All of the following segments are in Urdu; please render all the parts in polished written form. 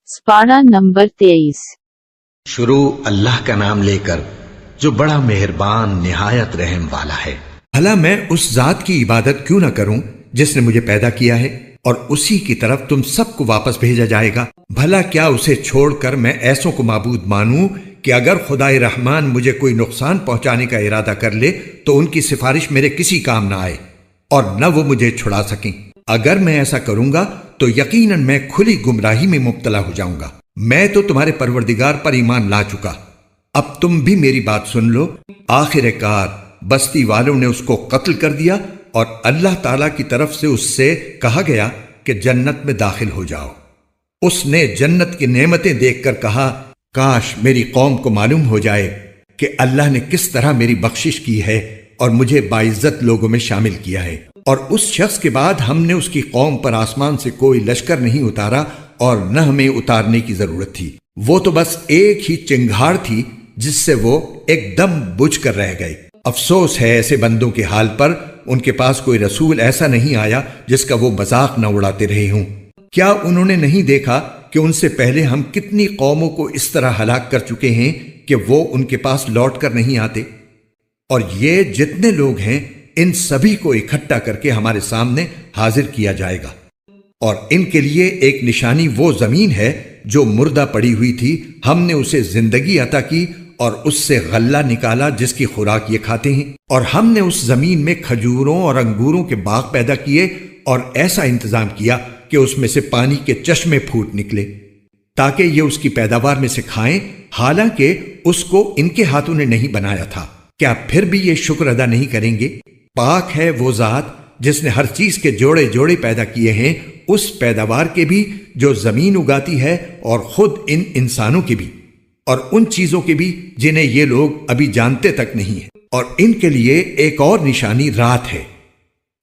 سپارہ نمبر 23۔ شروع اللہ کا نام لے کر جو بڑا مہربان نہایت رحم والا ہے۔ بھلا میں اس ذات کی عبادت کیوں نہ کروں جس نے مجھے پیدا کیا ہے اور اسی کی طرف تم سب کو واپس بھیجا جائے گا۔ بھلا کیا اسے چھوڑ کر میں ایسوں کو معبود مانوں کہ اگر خدائے رحمان مجھے کوئی نقصان پہنچانے کا ارادہ کر لے تو ان کی سفارش میرے کسی کام نہ آئے اور نہ وہ مجھے چھڑا سکیں۔ اگر میں ایسا کروں گا تو یقیناً میں کھلی گمراہی میں مبتلا ہو جاؤں گا۔ میں تو تمہارے پروردگار پر ایمان لا چکا، اب تم بھی میری بات سن لو۔ آخر کار بستی والوں نے اس کو قتل کر دیا اور اللہ تعالیٰ کی طرف سے اس سے کہا گیا کہ جنت میں داخل ہو جاؤ۔ اس نے جنت کی نعمتیں دیکھ کر کہا کاش میری قوم کو معلوم ہو جائے کہ اللہ نے کس طرح میری بخشش کی ہے اور مجھے باعزت لوگوں میں شامل کیا ہے۔ اور اس شخص کے بعد ہم نے اس کی قوم پر آسمان سے کوئی لشکر نہیں اتارا اور نہ ہمیں اتارنے کی ضرورت تھی، وہ تو بس ایک ہی چنگھاڑ تھی جس سے وہ ایک دم بجھ کر رہ گئے۔ افسوس ہے ایسے بندوں کے حال پر، ان کے پاس کوئی رسول ایسا نہیں آیا جس کا وہ مذاق نہ اڑاتے رہے ہوں۔ کیا انہوں نے نہیں دیکھا کہ ان سے پہلے ہم کتنی قوموں کو اس طرح ہلاک کر چکے ہیں کہ وہ ان کے پاس لوٹ کر نہیں آتے؟ اور یہ جتنے لوگ ہیں ان سبھی کو اکٹھا کر کے ہمارے سامنے حاضر کیا جائے گا، اور ان کے لیے ایک نشانی وہ زمین ہے جو مردہ پڑی ہوئی تھی، ہم نے اسے زندگی عطا کی اور اس سے غلہ نکالا جس کی خوراک یہ کھاتے ہیں، اور ہم نے اس زمین میں کھجوروں اور انگوروں کے باغ پیدا کیے اور ایسا انتظام کیا کہ اس میں سے پانی کے چشمے پھوٹ نکلے تاکہ یہ اس کی پیداوار میں سے کھائیں، حالانکہ اس کو ان کے ہاتھوں نے نہیں بنایا تھا۔ کیا پھر بھی یہ شکر ادا نہیں کریں گے؟ پاک ہے وہ ذات جس نے ہر چیز کے جوڑے جوڑے پیدا کیے ہیں، اس پیداوار کے بھی جو زمین اگاتی ہے اور خود ان انسانوں کے بھی، اور ان چیزوں کے بھی جنہیں یہ لوگ ابھی جانتے تک نہیں ہیں۔ اور ان کے لیے ایک اور نشانی رات ہے،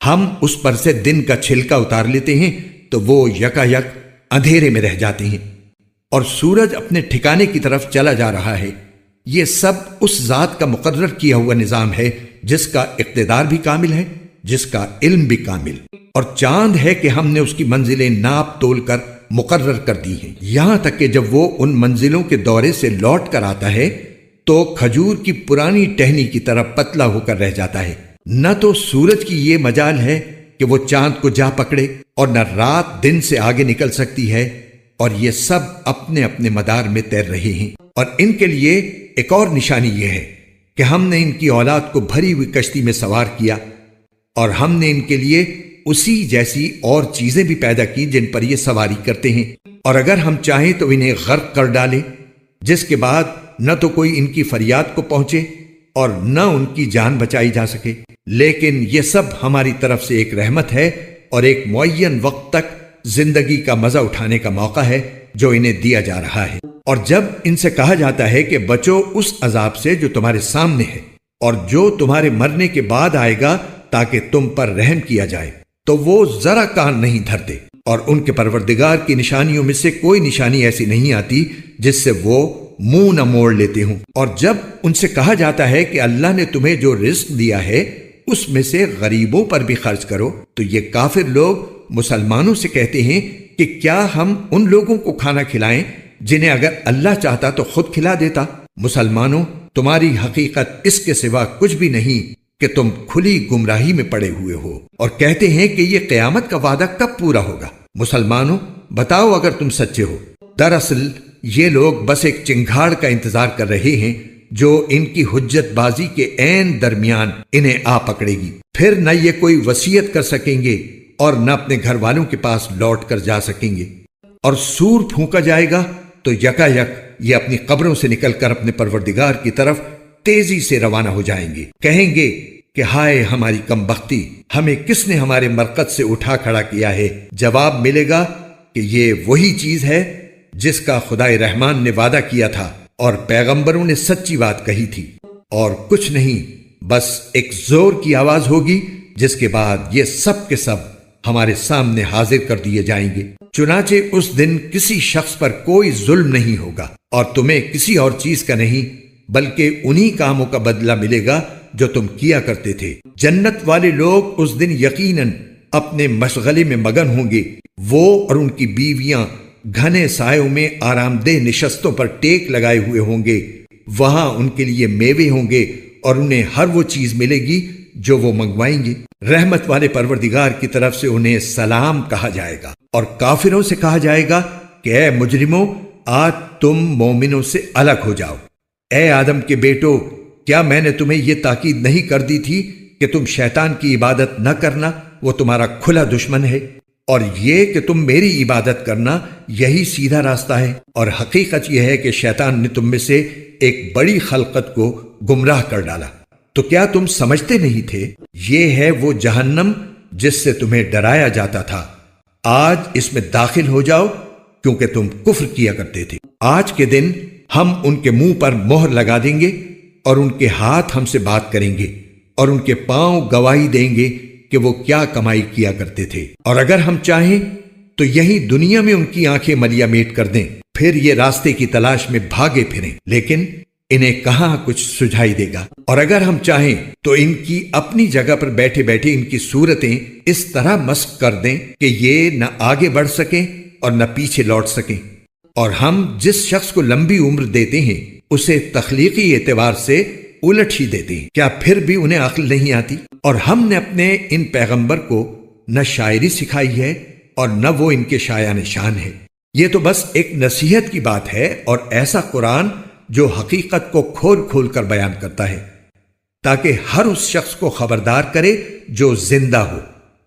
ہم اس پر سے دن کا چھلکا اتار لیتے ہیں تو وہ یکا یک اندھیرے میں رہ جاتے ہیں، اور سورج اپنے ٹھکانے کی طرف چلا جا رہا ہے۔ یہ سب اس ذات کا مقرر کیا ہوا نظام ہے جس کا اقتدار بھی کامل ہے، جس کا علم بھی کامل، اور چاند ہے کہ ہم نے اس کی منزلیں ناپ تول کر مقرر کر دی ہیں، یہاں تک کہ جب وہ ان منزلوں کے دورے سے لوٹ کر آتا ہے تو کھجور کی پرانی ٹہنی کی طرح پتلا ہو کر رہ جاتا ہے۔ نہ تو سورج کی یہ مجال ہے کہ وہ چاند کو جا پکڑے، اور نہ رات دن سے آگے نکل سکتی ہے، اور یہ سب اپنے اپنے مدار میں تیر رہے ہیں۔ اور ان کے لیے ایک اور نشانی یہ ہے کہ ہم نے ان کی اولاد کو بھری ہوئی کشتی میں سوار کیا، اور ہم نے ان کے لیے اسی جیسی اور چیزیں بھی پیدا کی جن پر یہ سواری کرتے ہیں، اور اگر ہم چاہیں تو انہیں غرق کر ڈالیں، جس کے بعد نہ تو کوئی ان کی فریاد کو پہنچے اور نہ ان کی جان بچائی جا سکے۔ لیکن یہ سب ہماری طرف سے ایک رحمت ہے اور ایک معین وقت تک زندگی کا مزہ اٹھانے کا موقع ہے جو انہیں دیا جا رہا ہے۔ اور جب ان سے کہا جاتا ہے کہ بچو اس عذاب سے جو تمہارے سامنے ہے اور جو تمہارے مرنے کے بعد آئے گا تاکہ تم پر رحم کیا جائے، تو وہ ذرا کان نہیں دھرتے، اور ان کے پروردگار کی نشانیوں میں سے کوئی نشانی ایسی نہیں آتی جس سے وہ منہ نہ موڑ لیتے ہوں۔ اور جب ان سے کہا جاتا ہے کہ اللہ نے تمہیں جو رزق دیا ہے اس میں سے غریبوں پر بھی خرچ کرو، تو یہ کافر لوگ مسلمانوں سے کہتے ہیں کہ کیا ہم ان لوگوں کو کھانا کھلائیں جنہیں اگر اللہ چاہتا تو خود کھلا دیتا۔ مسلمانوں، تمہاری حقیقت اس کے سوا کچھ بھی نہیں کہ تم کھلی گمراہی میں پڑے ہوئے ہو، اور کہتے ہیں کہ یہ قیامت کا وعدہ کب پورا ہوگا۔ مسلمانوں، بتاؤ اگر تم سچے ہو۔ دراصل یہ لوگ بس ایک چنگھاڑ کا انتظار کر رہے ہیں جو ان کی حجت بازی کے عین درمیان انہیں آ پکڑے گی، پھر نہ یہ کوئی وصیت کر سکیں گے اور نہ اپنے گھر والوں کے پاس لوٹ کر جا سکیں گے۔ اور سور پھونکا جائے گا تو یکا یک یہ اپنی قبروں سے نکل کر اپنے پروردگار کی طرف تیزی سے روانہ ہو جائیں گے، کہیں گے کہ ہائے ہماری کم بختی، ہمیں کس نے ہمارے مرقد سے اٹھا کھڑا کیا ہے؟ جواب ملے گا کہ یہ وہی چیز ہے جس کا خدائے رحمان نے وعدہ کیا تھا اور پیغمبروں نے سچی بات کہی تھی، اور کچھ نہیں، بس ایک زور کی آواز ہوگی جس کے بعد یہ سب کے سب ہمارے سامنے حاضر کر دیے جائیں گے۔ چنانچہ اس دن کسی شخص پر کوئی ظلم نہیں ہوگا اور تمہیں کسی اور چیز کا نہیں بلکہ انہی کاموں کا بدلہ ملے گا جو تم کیا کرتے تھے۔ جنت والے لوگ اس دن یقیناً اپنے مشغلے میں مگن ہوں گے، وہ اور ان کی بیویاں گھنے سایوں میں آرام دہ نشستوں پر ٹیک لگائے ہوئے ہوں گے، وہاں ان کے لیے میوے ہوں گے اور انہیں ہر وہ چیز ملے گی جو وہ منگوائیں گے۔ رحمت والے پروردگار کی طرف سے انہیں سلام کہا جائے گا، اور کافروں سے کہا جائے گا کہ اے مجرموں، آج تم مومنوں سے الگ ہو جاؤ۔ اے آدم کے بیٹو، کیا میں نے تمہیں یہ تاکید نہیں کر دی تھی کہ تم شیطان کی عبادت نہ کرنا، وہ تمہارا کھلا دشمن ہے، اور یہ کہ تم میری عبادت کرنا، یہی سیدھا راستہ ہے۔ اور حقیقت یہ ہے کہ شیطان نے تم میں سے ایک بڑی خلقت کو گمراہ کر ڈالا۔ تو کیا تم سمجھتے نہیں تھے؟ یہ ہے وہ جہنم جس سے تمہیں ڈرایا جاتا تھا، آج اس میں داخل ہو جاؤ، کیونکہ تم کفر کیا کرتے تھے۔ آج کے دن ہم ان کے منہ پر مہر لگا دیں گے، اور ان کے ہاتھ ہم سے بات کریں گے، اور ان کے پاؤں گواہی دیں گے کہ وہ کیا کمائی کیا کرتے تھے۔ اور اگر ہم چاہیں تو یہی دنیا میں ان کی آنکھیں ملیا میٹ کر دیں، پھر یہ راستے کی تلاش میں بھاگے پھریں، لیکن انہیں کہاں کچھ سجھائی دے گا۔ اور اگر ہم چاہیں تو ان کی اپنی جگہ پر بیٹھے بیٹھے ان کی صورتیں اس طرح مسخ کر دیں کہ یہ نہ آگے بڑھ سکیں اور نہ پیچھے لوٹ سکیں۔ اور ہم جس شخص کو لمبی عمر دیتے ہیں اسے تخلیقی اعتبار سے الٹ ہی دیتے ہیں، کیا پھر بھی انہیں عقل نہیں آتی؟ اور ہم نے اپنے ان پیغمبر کو نہ شاعری سکھائی ہے اور نہ وہ ان کے شایان شان ہے۔ یہ تو بس ایک نصیحت کی بات ہے، اور ایسا قرآن جو حقیقت کو کھول کھول کر بیان کرتا ہے، تاکہ ہر اس شخص کو خبردار کرے جو زندہ ہو،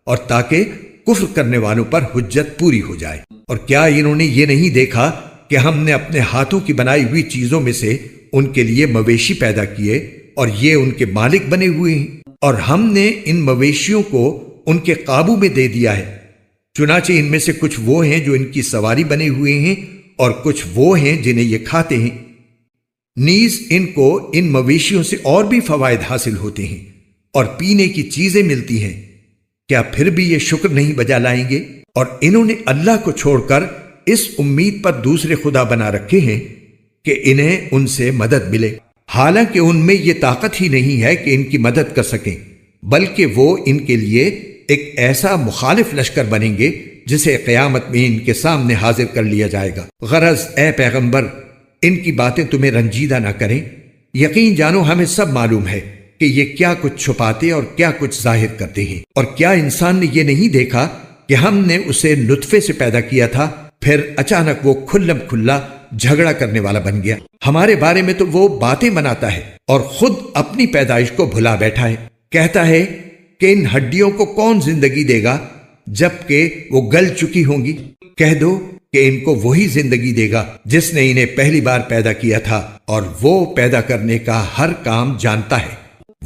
اور تاکہ کفر کرنے والوں پر حجت پوری ہو جائے۔ اور کیا انہوں نے یہ نہیں دیکھا کہ ہم نے اپنے ہاتھوں کی بنائی ہوئی چیزوں میں سے ان کے لیے مویشی پیدا کیے، اور یہ ان کے مالک بنے ہوئے ہیں، اور ہم نے ان مویشیوں کو ان کے قابو میں دے دیا ہے۔ چنانچہ ان میں سے کچھ وہ ہیں جو ان کی سواری بنے ہوئے ہیں، اور کچھ وہ ہیں جنہیں یہ کھاتے ہیں۔ نیز ان کو ان مویشیوں سے اور بھی فوائد حاصل ہوتے ہیں، اور پینے کی چیزیں ملتی ہیں۔ کیا پھر بھی یہ شکر نہیں بجا لائیں گے؟ اور انہوں نے اللہ کو چھوڑ کر اس امید پر دوسرے خدا بنا رکھے ہیں کہ انہیں ان سے مدد ملے، حالانکہ ان میں یہ طاقت ہی نہیں ہے کہ ان کی مدد کر سکیں، بلکہ وہ ان کے لیے ایک ایسا مخالف لشکر بنیں گے جسے قیامت میں ان کے سامنے حاضر کر لیا جائے گا۔ غرض اے پیغمبر، ان کی باتیں تمہیں رنجیدہ نہ کریں، یقین جانو ہمیں سب معلوم ہے کہ یہ کیا کچھ چھپاتے اور کیا کچھ ظاہر کرتے ہیں۔ اور کیا انسان نے یہ نہیں دیکھا کہ ہم نے اسے نطفے سے پیدا کیا تھا، پھر اچانک وہ کھلم کھلا جھگڑا کرنے والا بن گیا؟ ہمارے بارے میں تو وہ باتیں بناتا ہے اور خود اپنی پیدائش کو بھلا بیٹھا ہے۔ کہتا ہے کہ ان ہڈیوں کو کون زندگی دے گا جبکہ وہ گل چکی ہوں گی؟ کہہ دو کہ ان کو وہی زندگی دے گا جس نے انہیں پہلی بار پیدا کیا تھا، اور وہ پیدا کرنے کا ہر کام جانتا ہے۔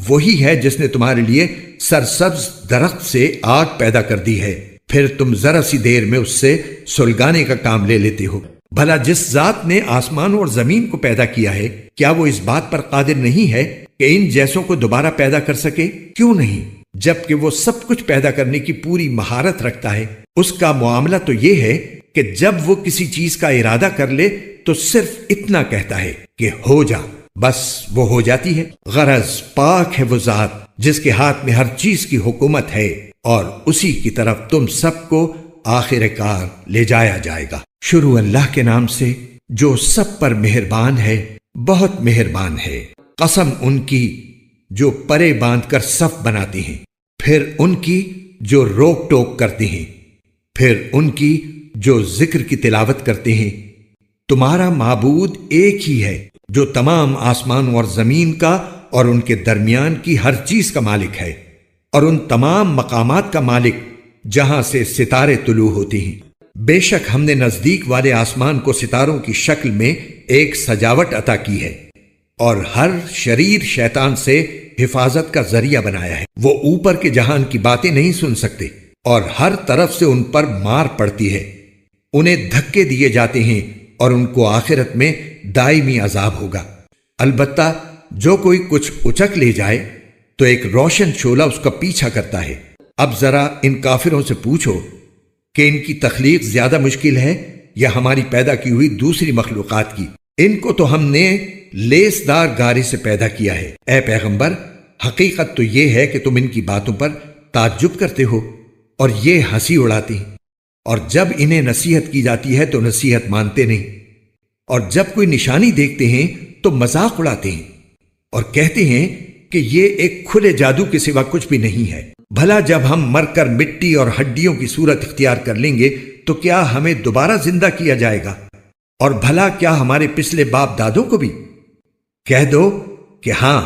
وہی ہے جس نے تمہارے لیے سرسبز درخت سے آگ پیدا کر دی ہے، پھر تم ذرا سی دیر میں اس سے سلگانے کا کام لے لیتے ہو۔ بھلا جس ذات نے آسمانوں اور زمین کو پیدا کیا ہے، کیا وہ اس بات پر قادر نہیں ہے کہ ان جیسوں کو دوبارہ پیدا کر سکے؟ کیوں نہیں، جبکہ وہ سب کچھ پیدا کرنے کی پوری مہارت رکھتا ہے۔ اس کا معاملہ تو یہ ہے کہ جب وہ کسی چیز کا ارادہ کر لے تو صرف اتنا کہتا ہے کہ ہو جا، بس وہ ہو جاتی ہے۔ غرض پاک ہے وہ ذات جس کے ہاتھ میں ہر چیز کی حکومت ہے، اور اسی کی طرف تم سب کو آخر کار لے جایا جائے گا۔ شروع اللہ کے نام سے جو سب پر مہربان ہے، بہت مہربان ہے۔ قسم ان کی جو پرے باندھ کر صف بناتے ہیں، پھر ان کی جو روک ٹوک کرتے ہیں، پھر ان کی جو ذکر کی تلاوت کرتے ہیں۔ تمہارا معبود ایک ہی ہے جو تمام آسمانوں اور زمین کا اور ان کے درمیان کی ہر چیز کا مالک ہے، اور ان تمام مقامات کا مالک جہاں سے ستارے طلوع ہوتے ہیں۔ بے شک ہم نے نزدیک والے آسمان کو ستاروں کی شکل میں ایک سجاوٹ عطا کی ہے، اور ہر شریر شیطان سے حفاظت کا ذریعہ بنایا ہے۔ وہ اوپر کے جہان کی باتیں نہیں سن سکتے، اور ہر طرف سے ان پر مار پڑتی ہے۔ انہیں دھکے دیے جاتے ہیں، اور ان کو آخرت میں دائمی عذاب ہوگا۔ البتہ جو کوئی کچھ اچک لے جائے تو ایک روشن شعلہ اس کا پیچھا کرتا ہے۔ اب ذرا ان کافروں سے پوچھو کہ ان کی تخلیق زیادہ مشکل ہے یا ہماری پیدا کی ہوئی دوسری مخلوقات کی؟ ان کو تو ہم نے لیسدار گارے سے پیدا کیا ہے۔ اے پیغمبر، حقیقت تو یہ ہے کہ تم ان کی باتوں پر تعجب کرتے ہو اور یہ ہنسی اڑاتے ہیں، اور جب انہیں نصیحت کی جاتی ہے تو نصیحت مانتے نہیں، اور جب کوئی نشانی دیکھتے ہیں تو مذاق اڑاتے ہیں اور کہتے ہیں کہ یہ ایک کھلے جادو کے سوا کچھ بھی نہیں ہے۔ بھلا جب ہم مر کر مٹی اور ہڈیوں کی صورت اختیار کر لیں گے تو کیا ہمیں دوبارہ زندہ کیا جائے گا؟ اور بھلا کیا ہمارے پچھلے باپ دادوں کو بھی؟ کہہ دو کہ ہاں،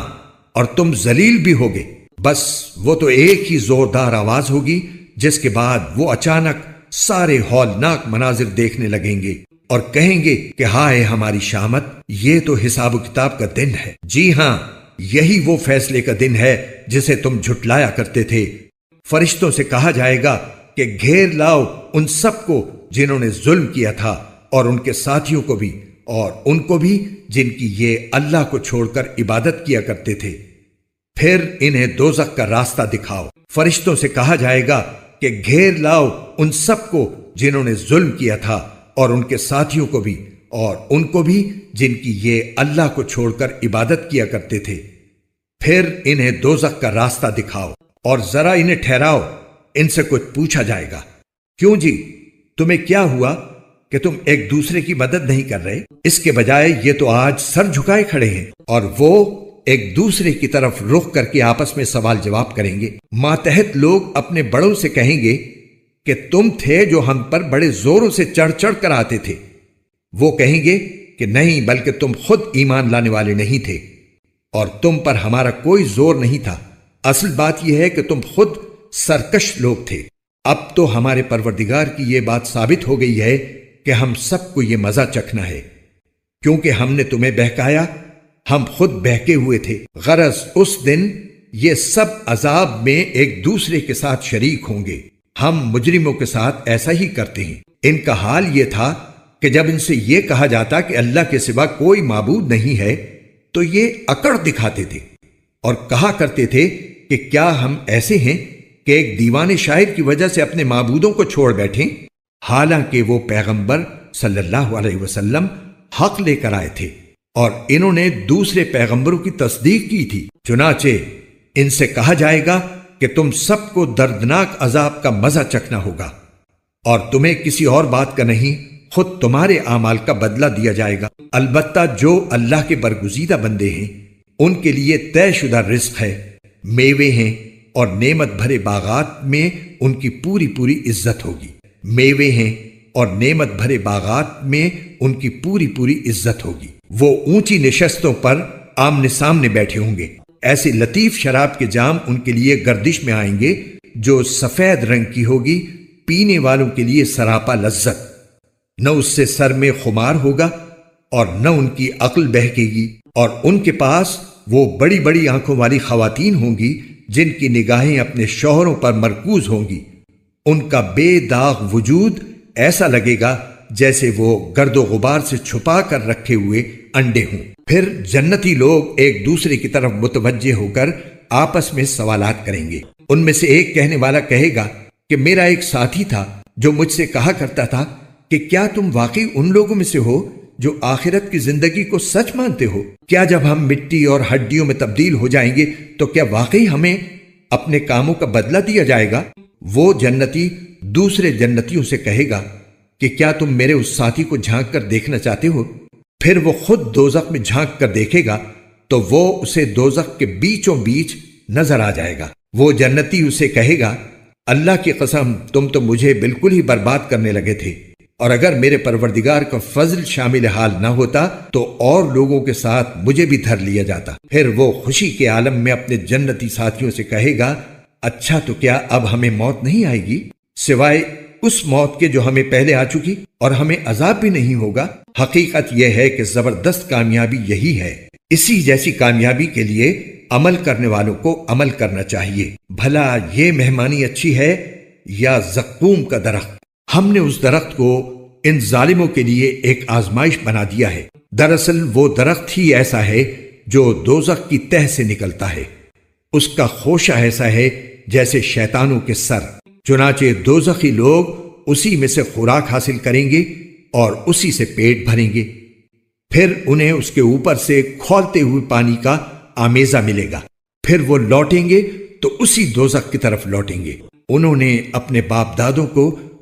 اور تم ذلیل بھی ہوگے۔ بس وہ تو ایک ہی زوردار آواز ہوگی، جس کے بعد وہ اچانک سارے ہولناک مناظر دیکھنے لگیں گے اور کہیں گے کہ ہائے ہماری شامت، یہ تو حساب و کتاب کا دن ہے۔ جی ہاں، یہی وہ فیصلے کا دن ہے جسے تم جھٹلایا کرتے تھے۔ فرشتوں سے کہا جائے گا کہ گھیر لاؤ ان سب کو جنہوں نے ظلم کیا تھا، اور ان کے ساتھیوں کو بھی، اور ان کو بھی جن کی یہ اللہ کو چھوڑ کر عبادت کیا کرتے تھے۔ پھر انہیں دوزخ کا راستہ دکھاؤ۔ فرشتوں سے کہا جائے گا کہ گھیر لاؤ ان سب کو جنہوں نے ظلم کیا تھا، اور ان کے ساتھیوں کو بھی، اور ان کو بھی جن کی یہ اللہ کو چھوڑ کر عبادت کیا کرتے تھے۔ پھر انہیں دوزخ کا راستہ دکھاؤ اور ذرا انہیں ٹھہراؤ، ان سے کچھ پوچھا جائے گا۔ کیوں جی، تمہیں کیا ہوا کہ تم ایک دوسرے کی مدد نہیں کر رہے؟ اس کے بجائے یہ تو آج سر جھکائے کھڑے ہیں، اور وہ ایک دوسرے کی طرف رخ کر کے آپس میں سوال جواب کریں گے۔ ماتحت لوگ اپنے بڑوں سے کہیں گے کہ تم تھے جو ہم پر بڑے زوروں سے چڑھ چڑھ کر آتے تھے۔ وہ کہیں گے کہ نہیں، بلکہ تم خود ایمان لانے والے نہیں تھے، اور تم پر ہمارا کوئی زور نہیں تھا۔ اصل بات یہ ہے کہ تم خود سرکش لوگ تھے۔ اب تو ہمارے پروردگار کی یہ بات ثابت ہو گئی ہے کہ ہم سب کو یہ مزہ چکھنا ہے، کیونکہ ہم نے تمہیں بہکایا، ہم خود بہکے ہوئے تھے۔ غرض اس دن یہ سب عذاب میں ایک دوسرے کے ساتھ شریک ہوں گے۔ ہم مجرموں کے ساتھ ایسا ہی کرتے ہیں۔ ان کا حال یہ تھا کہ جب ان سے یہ کہا جاتا کہ اللہ کے سوا کوئی معبود نہیں ہے تو یہ اکڑ دکھاتے تھے اور کہا کرتے تھے کہ کیا ہم ایسے ہیں کہ ایک دیوانے شاعر کی وجہ سے اپنے معبودوں کو چھوڑ بیٹھیں؟ حالانکہ وہ پیغمبر صلی اللہ علیہ وسلم حق لے کر آئے تھے اور انہوں نے دوسرے پیغمبروں کی تصدیق کی تھی۔ چنانچہ ان سے کہا جائے گا کہ تم سب کو دردناک عذاب کا مزہ چکھنا ہوگا، اور تمہیں کسی اور بات کا نہیں، خود تمہارے اعمال کا بدلہ دیا جائے گا۔ البتہ جو اللہ کے برگزیدہ بندے ہیں ان کے لیے طے شدہ رزق ہے، میوے ہیں، اور نعمت بھرے باغات میں ان کی پوری پوری عزت ہوگی۔ میوے ہیں اور نعمت بھرے باغات میں ان کی پوری پوری عزت ہوگی۔ وہ اونچی نشستوں پر آمنے سامنے بیٹھے ہوں گے۔ ایسے لطیف شراب کے جام ان کے لیے گردش میں آئیں گے جو سفید رنگ کی ہوگی، پینے والوں کے لیے سراپا لذت۔ نہ اس سے سر میں خمار ہوگا اور نہ ان کی عقل بہکے گی، اور ان کے پاس وہ بڑی بڑی آنکھوں والی خواتین ہوں گی جن کی نگاہیں اپنے شوہروں پر مرکوز ہوں گی۔ ان کا بے داغ وجود ایسا لگے گا جیسے وہ گرد و غبار سے چھپا کر رکھے ہوئے انڈے ہوں۔ پھر جنتی لوگ ایک دوسرے کی طرف متوجہ ہو کر آپس میں سوالات کریں گے۔ ان میں سے ایک کہنے والا کہے گا کہ میرا ایک ساتھی تھا جو مجھ سے کہا کرتا تھا کہ کیا تم واقعی ان لوگوں میں سے ہو جو آخرت کی زندگی کو سچ مانتے ہو؟ کیا جب ہم مٹی اور ہڈیوں میں تبدیل ہو جائیں گے تو کیا واقعی ہمیں اپنے کاموں کا بدلہ دیا جائے گا؟ وہ جنتی دوسرے جنتیوں سے کہے گا کہ کیا تم میرے اس ساتھی کو جھانک کر دیکھنا چاہتے ہو؟ پھر وہ خود دوزخ میں جھانک کر دیکھے گا تو وہ اسے دوزخ کے بیچوں بیچ نظر آ جائے گا۔ وہ جنتی اسے کہے گا اللہ کی قسم، تم تو مجھے بالکل ہی برباد کرنے لگے تھے، اور اگر میرے پروردگار کا فضل شامل حال نہ ہوتا تو اور لوگوں کے ساتھ مجھے بھی دھر لیا جاتا۔ پھر وہ خوشی کے عالم میں اپنے جنتی ساتھیوں سے کہے گا اچھا تو کیا اب ہمیں موت نہیں آئے گی سوائے اس موت کے جو ہمیں پہلے آ چکی، اور ہمیں عذاب بھی نہیں ہوگا؟ حقیقت یہ ہے کہ زبردست کامیابی یہی ہے۔ اسی جیسی کامیابی کے لیے عمل کرنے والوں کو عمل کرنا چاہیے۔ بھلا یہ مہمانی اچھی ہے یا زقوم کا درخت؟ ہم نے اس درخت کو ان ظالموں کے لیے ایک آزمائش بنا دیا ہے۔ دراصل وہ درخت ہی ایسا ہے جو دوزخ کی تہ سے نکلتا ہے۔ اس کا خوشہ ایسا ہے جیسے شیطانوں کے سر۔ چنانچہ دوزخی لوگ اسی میں سے خوراک حاصل کریں گے اور اسی سے پیٹ بھریں گے۔ پھر انہیں اس کے اوپر سے کھولتے ہوئے پانی کا آمیزہ ملے گا۔ پھر وہ لوٹیں گے تو اسی دوزخ کی طرف لوٹیں گے۔ انہوں نے اپنے باپ دادوں کو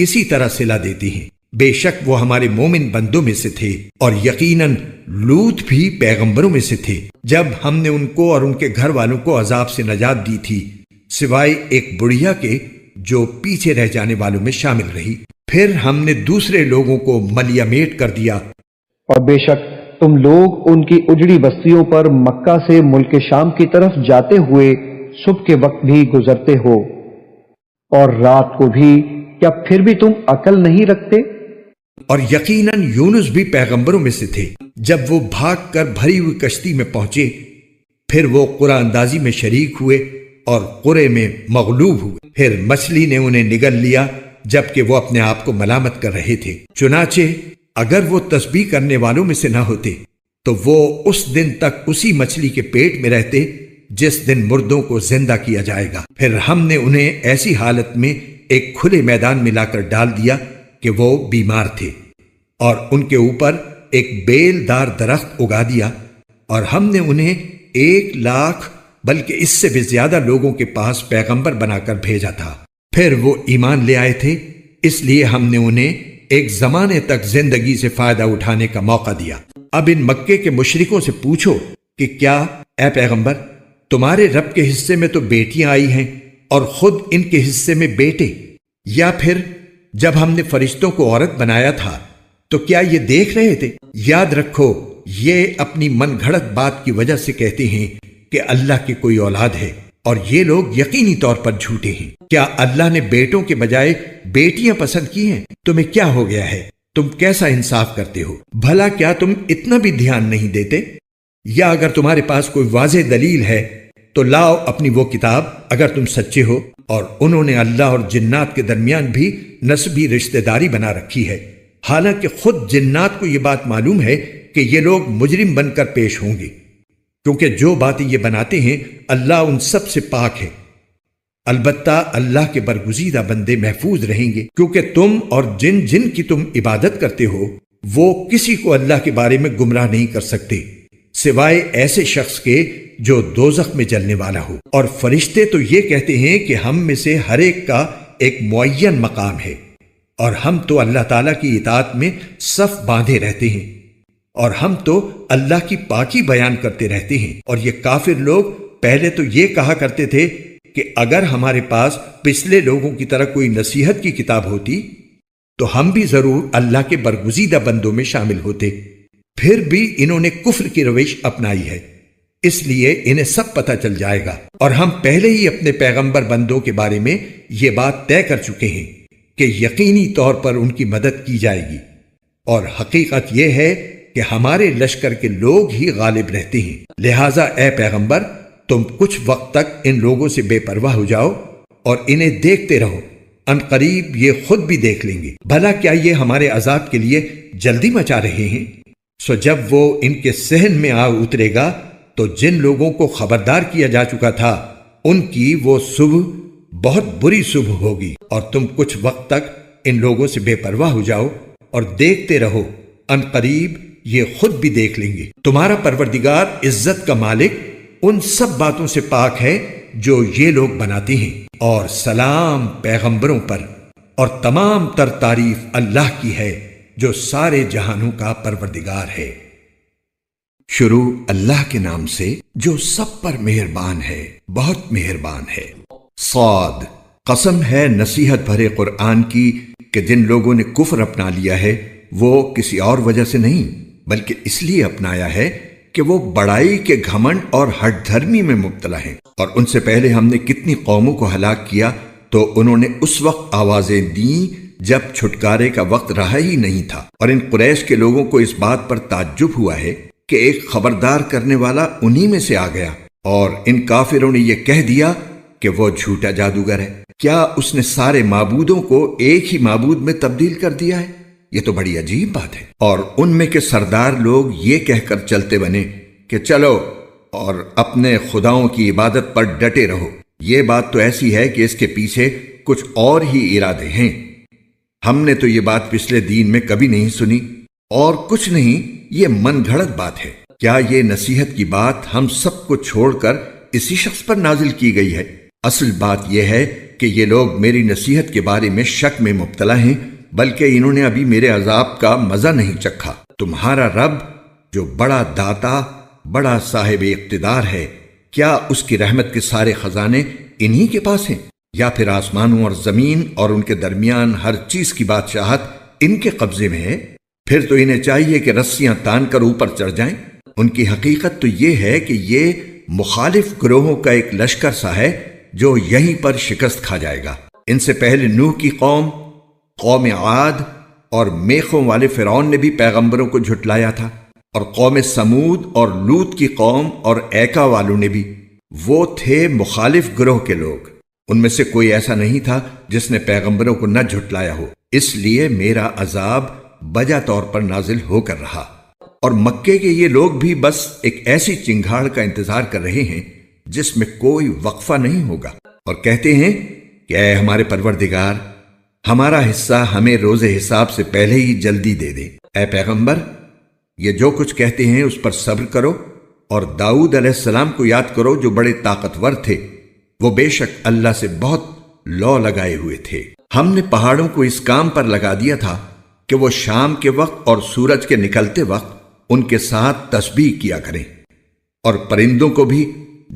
اسی طرح صلہ دیتی ہیں۔ بے شک وہ ہمارے مومن بندوں میں سے تھے، اور یقیناً لوط بھی پیغمبروں میں سے تھے، جب ہم نے ان کو اور ان کے گھر والوں کو عذاب سے نجات دی تھی، سوائے ایک بڑھیا کے جو پیچھے رہ جانے والوں میں شامل رہی۔ پھر ہم نے دوسرے لوگوں کو ملیا میٹ کر دیا۔ اور بے شک تم لوگ ان کی اجڑی بستیوں پر مکہ سے ملک شام کی طرف جاتے ہوئے صبح کے وقت بھی گزرتے ہو، اور رات کو بھی، کیا پھر بھی تم عقل نہیں رکھتے؟ اور یقیناً یونس بھی پیغمبروں میں سے تھے، جب وہ بھاگ کر بھری ہوئی کشتی میں پہنچے، پھر وہ قرعہ اندازی میں شریک ہوئے اور قرعے میں مغلوب ہوئے، پھر مچھلی نے انہیں نگل لیا جبکہ وہ اپنے آپ کو ملامت کر رہے تھے۔ چنانچہ اگر وہ تسبیح کرنے والوں میں سے نہ ہوتے تو وہ اس دن تک اسی مچھلی کے پیٹ میں رہتے جس دن مردوں کو زندہ کیا جائے گا۔ پھر ہم نے انہیں ایسی حالت میں ایک کھلے میدان میں لا کر ڈال دیا کہ وہ بیمار تھے، اور ان کے اوپر ایک بیل دار درخت اگا دیا، اور ہم نے انہیں 1,00,000 بلکہ اس سے بھی زیادہ لوگوں کے پاس پیغمبر بنا کر بھیجا تھا۔ پھر وہ ایمان لے آئے تھے، اس لیے ہم نے انہیں ایک زمانے تک زندگی سے فائدہ اٹھانے کا موقع دیا۔ اب ان مکے کے مشرکوں سے پوچھو کہ کیا اے پیغمبر تمہارے رب کے حصے میں تو بیٹیاں آئی ہیں اور خود ان کے حصے میں بیٹے، یا پھر جب ہم نے فرشتوں کو عورت بنایا تھا تو کیا یہ دیکھ رہے تھے؟ یاد رکھو یہ اپنی من گھڑت بات کی وجہ سے کہتے ہیں کہ اللہ کی کوئی اولاد ہے، اور یہ لوگ یقینی طور پر جھوٹے ہیں۔ کیا اللہ نے بیٹوں کے بجائے بیٹیاں پسند کی ہیں؟ تمہیں کیا ہو گیا ہے؟ تم کیسا انصاف کرتے ہو؟ بھلا کیا تم اتنا بھی دھیان نہیں دیتے؟ یا اگر تمہارے پاس کوئی واضح دلیل ہے تو لاؤ اپنی وہ کتاب اگر تم سچے ہو۔ اور انہوں نے اللہ اور جنات کے درمیان بھی نسبی رشتہ داری بنا رکھی ہے، حالانکہ خود جنات کو یہ بات معلوم ہے کہ یہ لوگ مجرم بن کر پیش ہوں گے، کیونکہ جو باتیں یہ بناتے ہیں اللہ ان سب سے پاک ہے۔ البتہ اللہ کے برگزیدہ بندے محفوظ رہیں گے، کیونکہ تم اور جن کی تم عبادت کرتے ہو وہ کسی کو اللہ کے بارے میں گمراہ نہیں کر سکتے سوائے ایسے شخص کے جو دوزخ میں جلنے والا ہو۔ اور فرشتے تو یہ کہتے ہیں کہ ہم میں سے ہر ایک کا ایک معین مقام ہے، اور ہم تو اللہ تعالیٰ کی اطاعت میں صف باندھے رہتے ہیں، اور ہم تو اللہ کی پاکی بیان کرتے رہتے ہیں۔ اور یہ کافر لوگ پہلے تو یہ کہا کرتے تھے کہ اگر ہمارے پاس پچھلے لوگوں کی طرح کوئی نصیحت کی کتاب ہوتی تو ہم بھی ضرور اللہ کے برگزیدہ بندوں میں شامل ہوتے۔ پھر بھی انہوں نے کفر کی روش اپنائی ہے، اس لیے انہیں سب پتہ چل جائے گا۔ اور ہم پہلے ہی اپنے پیغمبر بندوں کے بارے میں یہ بات طے کر چکے ہیں کہ یقینی طور پر ان کی مدد کی جائے گی، اور حقیقت یہ ہے کہ ہمارے لشکر کے لوگ ہی غالب رہتے ہیں۔ لہٰذا اے پیغمبر تم کچھ وقت تک ان لوگوں سے بے پرواہ ہو جاؤ اور انہیں دیکھتے رہو، ان قریب یہ خود بھی دیکھ لیں گے۔ بھلا کیا یہ ہمارے عذاب کے لیے جلدی مچا رہے ہیں؟ سو جب وہ ان کے صحن میں آ اترے گا تو جن لوگوں کو خبردار کیا جا چکا تھا ان کی وہ صبح بہت بری صبح ہوگی، اور تم کچھ وقت تک ان لوگوں سے بے پرواہ ہو جاؤ اور دیکھتے رہو، ان قریب یہ خود بھی دیکھ لیں گے۔ تمہارا پروردگار عزت کا مالک ان سب باتوں سے پاک ہے جو یہ لوگ بناتے ہیں، اور سلام پیغمبروں پر، اور تمام تر تعریف اللہ کی ہے جو سارے جہانوں کا پروردگار ہے۔ شروع اللہ کے نام سے جو سب پر مہربان ہے، بہت مہربان ہے۔ صاد، قسم ہے نصیحت بھرے قرآن کی کہ جن لوگوں نے کفر اپنا لیا ہے وہ کسی اور وجہ سے نہیں بلکہ اس لیے اپنایا ہے کہ وہ بڑائی کے گھمنڈ اور ہٹ دھرمی میں مبتلا ہیں۔ اور ان سے پہلے ہم نے کتنی قوموں کو ہلاک کیا تو انہوں نے اس وقت آوازیں دیں جب چھٹکارے کا وقت رہا ہی نہیں تھا۔ اور ان قریش کے لوگوں کو اس بات پر تعجب ہوا ہے کہ ایک خبردار کرنے والا انہی میں سے آ گیا، اور ان کافروں نے یہ کہہ دیا کہ وہ جھوٹا جادوگر ہے۔ کیا اس نے سارے معبودوں کو ایک ہی معبود میں تبدیل کر دیا ہے؟ یہ تو بڑی عجیب بات ہے۔ اور ان میں کے سردار لوگ یہ کہہ کر چلتے بنے کہ چلو اور اپنے خداؤں کی عبادت پر ڈٹے رہو۔ یہ بات تو ایسی ہے کہ اس کے پیچھے کچھ اور ہی ارادے ہیں۔ ہم نے تو یہ بات پچھلے دین میں کبھی نہیں سنی، اور کچھ نہیں، یہ من گھڑت بات ہے۔ کیا یہ نصیحت کی بات ہم سب کو چھوڑ کر اسی شخص پر نازل کی گئی ہے؟ اصل بات یہ ہے کہ یہ لوگ میری نصیحت کے بارے میں شک میں مبتلا ہیں، بلکہ انہوں نے ابھی میرے عذاب کا مزہ نہیں چکھا۔ تمہارا رب جو بڑا داتا، بڑا صاحب اقتدار ہے، کیا اس کی رحمت کے سارے خزانے انہی کے پاس ہیں؟ یا پھر آسمانوں اور زمین اور ان کے درمیان ہر چیز کی بادشاہت ان کے قبضے میں ہے؟ پھر تو انہیں چاہیے کہ رسیاں تان کر اوپر چڑھ جائیں۔ ان کی حقیقت تو یہ ہے کہ یہ مخالف گروہوں کا ایک لشکر سا ہے جو یہیں پر شکست کھا جائے گا۔ ان سے پہلے نوح کی قوم عاد اور میخوں والے فرعون نے بھی پیغمبروں کو جھٹلایا تھا، اور قوم سمود اور لوط کی قوم اور ایکا والوں نے بھی۔ وہ تھے مخالف گروہ کے لوگ، ان میں سے کوئی ایسا نہیں تھا جس نے پیغمبروں کو نہ جھٹلایا ہو، اس لیے میرا عذاب بجا طور پر نازل ہو کر رہا۔ اور مکے کے یہ لوگ بھی بس ایک ایسی چنگھاڑ کا انتظار کر رہے ہیں جس میں کوئی وقفہ نہیں ہوگا، اور کہتے ہیں کہ اے ہمارے پروردگار، ہمارا حصہ ہمیں روز حساب سے پہلے ہی جلدی دے دے۔ اے پیغمبر، یہ جو کچھ کہتے ہیں اس پر صبر کرو، اور داؤد علیہ السلام کو یاد کرو جو بڑے طاقتور تھے، وہ بے شک اللہ سے بہت لو لگائے ہوئے تھے۔ ہم نے پہاڑوں کو اس کام پر لگا دیا تھا کہ وہ شام کے وقت اور سورج کے نکلتے وقت ان کے ساتھ تسبیح کیا کریں، اور پرندوں کو بھی